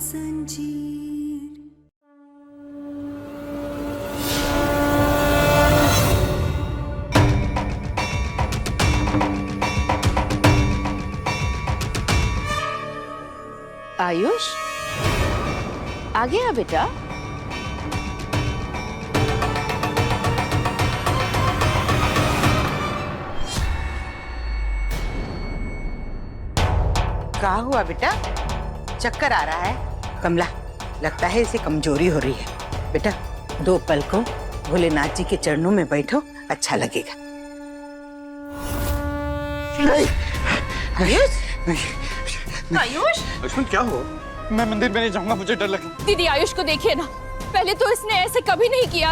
जंजीर। आयुष आ गया बेटा। क्या हुआ बेटा? चक्कर आ रहा है? कमला, लगता है इसे कमजोरी हो रही है। बेटा 2 पल को भोलेनाथ जी के चरणों में बैठो, अच्छा लगेगा। आयुष, आयुष लक्ष्मण क्या हुआ? मैं मंदिर में नहीं जाऊंगा, मुझे डर लगे। दीदी आयुष को देखिए ना, पहले तो इसने ऐसे कभी नहीं किया।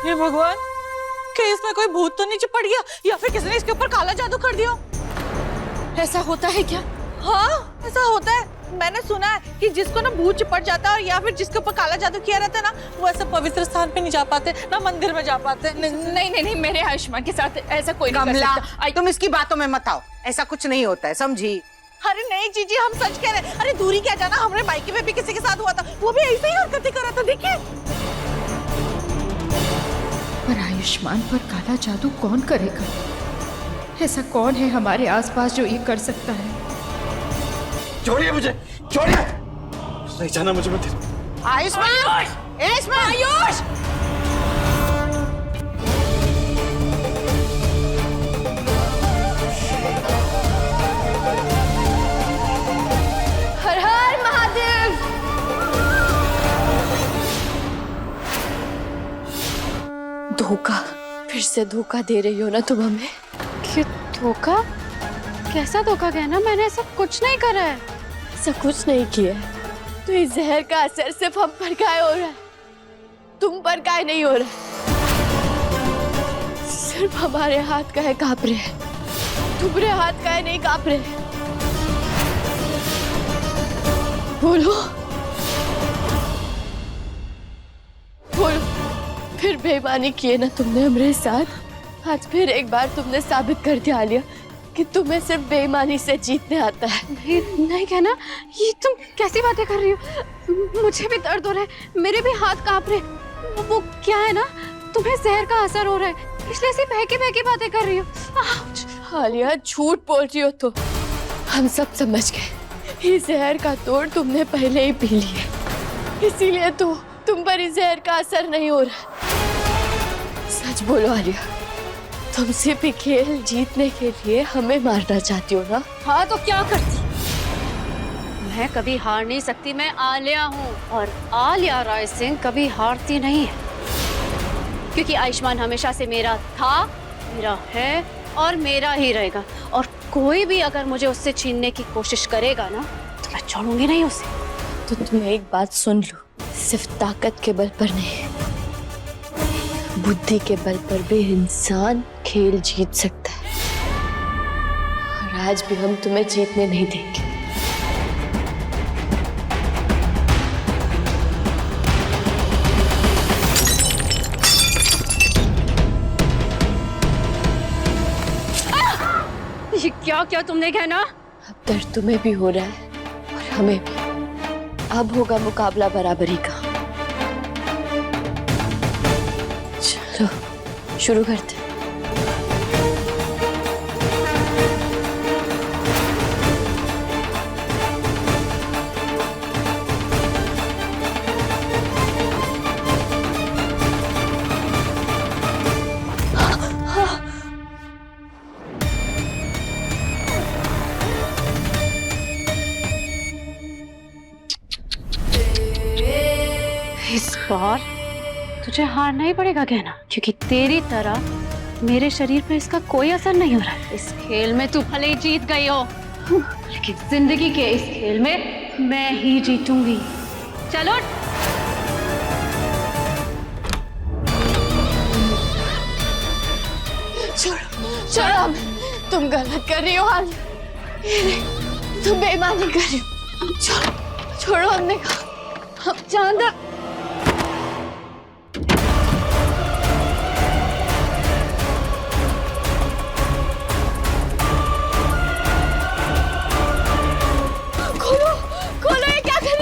हे भगवान, क्या इसमें कोई भूत तो नहीं चिपट गया या फिर किसी ने इसके ऊपर काला जादू कर दिया? ऐसा होता है क्या? हाँ, ऐसा होता है। मैंने सुना है कि जिसको ना भूत चिपट जाता है और या फिर जिसके ऊपर काला जादू किया रहता है ना, वो ऐसे पवित्र स्थान पे नहीं जा पाते, ना मंदिर में जा पाते। नहीं, मेरे आयुष्मान के साथ ऐसा कोई नहीं कर कमला, सकता। तुम इसकी बातों में मत आओ, ऐसा कुछ नहीं होता है, समझी? अरे नहीं जीजी, हम सच कह रहे हैं। अरे दूरी क्या जाना, हमारे मायके में भी किसी के साथ हुआ था, वो भी ऐसे ही हरकतें कर रहा था, देखिए। पर आयुष्मान पर काला जादू कौन करेगा? ऐसा कौन है हमारे आसपास जो ये कर सकता है? छोड़िए मुझे, छोड़िए। नहीं जाना मुझे मंदिर। आयुष्मान, आयुष! हर हर महादेव। धोखा, फिर से धोखा दे रही हो ना तुम हमें। क्यों धोखा? कैसा धोखा कहना? मैंने ऐसा कुछ नहीं करा है। ऐसा कुछ नहीं किया है, तो इस जहर का असर सिर्फ हम पर काय हो रहा है, तुम पर काय नहीं हो रहा है। सिर्फ हमारे हाथ का है कांप रहे हैं, तुम्हारे हाथ का है नहीं कांप रहे। बोलो बोलो, फिर बेईमानी की है ना तुमने हमारे साथ। आज फिर एक बार तुमने साबित कर दिया आलिया कि तुम्हें सिर्फ बेईमानी से जीतने आता है। नहीं कहना, ये तुम कैसी बातें कर रही हो? मुझे भी दर्द हो रहा है, मेरे भी हाथ कांप रहे। वो क्या है ना, तुम्हें जहर का असर हो रहा है, इसलिए ऐसी बहकी बातें कर रही हो। आलिया झूठ बोल रही हो तो हम सब समझ गए। इस जहर का तोड़ तुमने पहले ही पी लिया, इसीलिए तो तुम पर इस जहर का असर नहीं हो रहा। सच बोलो आलिया, तुम सिर्फ ये खेल जीतने के लिए हमें मारना चाहती हो ना? हाँ तो क्या करती? मैं कभी हार नहीं सकती। मैं आलिया हूँ और आलिया राय सिंह कभी हारती नहीं है, क्योंकि आयुष्मान हमेशा से मेरा था, मेरा है और मेरा ही रहेगा। और कोई भी अगर मुझे उससे छीनने की कोशिश करेगा ना, तो मैं छोड़ूंगी नहीं उसे। तो तुम एक बात सुन लो, सिर्फ ताकत के बल पर नहीं, बुद्धि के बल पर भी इंसान खेल जीत सकता है। और आज भी हम तुम्हें जीतने नहीं देंगे। ये क्या क्या तुमने कहना? अब दर्द तुम्हें भी हो रहा है और हमें भी। अब होगा मुकाबला बराबरी का। चलो शुरू करते हैं। इस बार तुझे हारना ही पड़ेगा कहना, क्योंकि तेरी तरह मेरे शरीर पे इसका कोई असर नहीं हो रहा है। इस खेल में तू भले ही जीत गई हो, लेकिन जिंदगी के इस खेल में मैं ही जीतूंगी। चलो छोड़ो, तुम गलत कर रही हो हाल, तुम बेईमानी कर रही हो। छोड़ो, हमने कहा अब जान दो। खोलो खोलो, ये क्या कर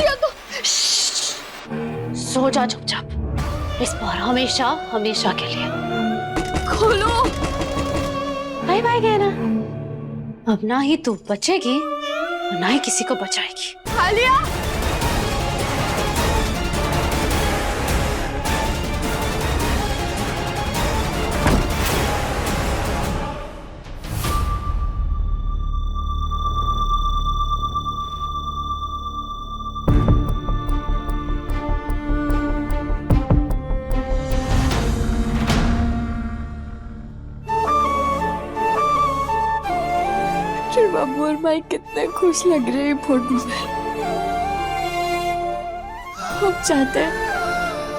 हो जा चुपचाप, इस बार हमेशा हमेशा के लिए। खोलो। बाय बाय गहना। अब ना ही तू बचेगी और ना ही किसी को बचाएगी। आलिया। डॉक्टर बाबू और माई कितने खुश लग रहे हैं फोटो में। हम चाहते हैं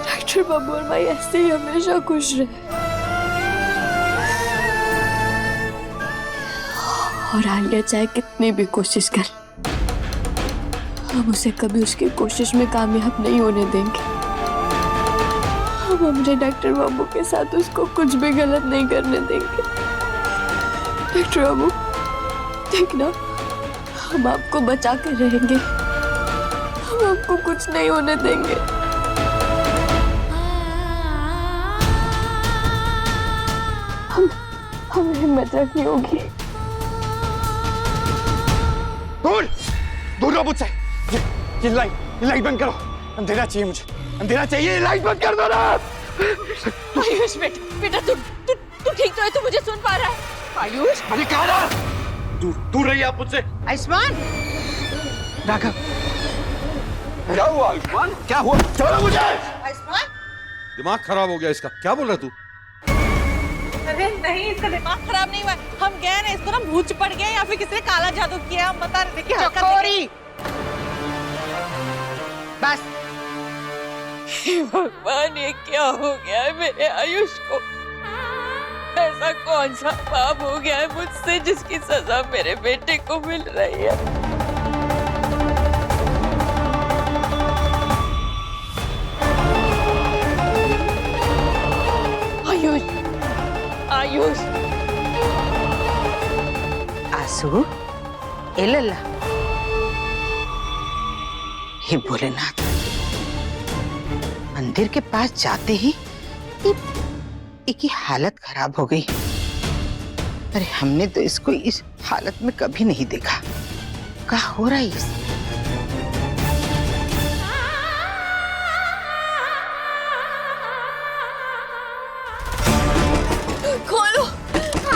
डॉक्टर बाबू और माई ऐसे ही हमेशा खुश रहे। और आलिया चाहे कितनी भी कोशिश कर, हम उसे कभी उसकी कोशिश में कामयाब नहीं होने देंगे। हम अपने डॉक्टर बाबू के साथ उसको कुछ भी गलत नहीं करने देंगे। डॉक्टर बाबू देखना, हम आपको बचा कर रहेंगे, हम आपको कुछ नहीं होने देंगे। हमें हिम्मत रखनी होगी। दूर दूर रहो मुझसे। ये लाइट बंद करो, अंधेरा चाहिए मुझे, अंधेरा चाहिए। ये लाइट बंद कर दो ना। आयुष बेटा तू ठीक तो है? तू मुझे सुन पा रहा है? आयुष अरे कहा ना, दूर रहिए आप मुझसे। आयुष्मान, राघव, क्या हुआ आयुष्मान? क्या हुआ? छोड़ो मुझे। आयुष्मान, दिमाग खराब हो गया इसका, क्या बोल रहा तू? अरे नहीं, इसका दिमाग खराब नहीं हुआ। हम गए ना, इसको ना भूत पड़ गया या फिर किसी ने काला जादू किया। हम बता रहे थे कि चकोरी। बस भगवान, ये क्या हो गया है मेरे आयुष को? ऐसा कौन सा पाप हो गया है मुझसे जिसकी सजा मेरे बेटे को मिल रही है? आयुष, आयुष, आंसू, ए लल्ला, हे भोलेनाथ, मंदिर के पास जाते ही की हालत खराब हो गई। अरे हमने तो इसको इस हालत में कभी नहीं देखा। क्या हो रहा है इसे? खोलो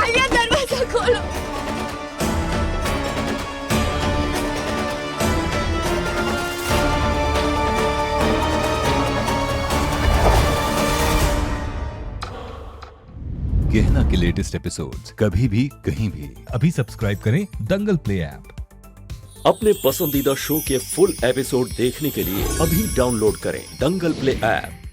आलिया, दरवाजा खोलो। गहना के लेटेस्ट एपिसोड्स कभी भी कहीं भी अभी सब्सक्राइब करें दंगल प्ले ऐप। अपने पसंदीदा शो के फुल एपिसोड देखने के लिए अभी डाउनलोड करें दंगल प्ले ऐप।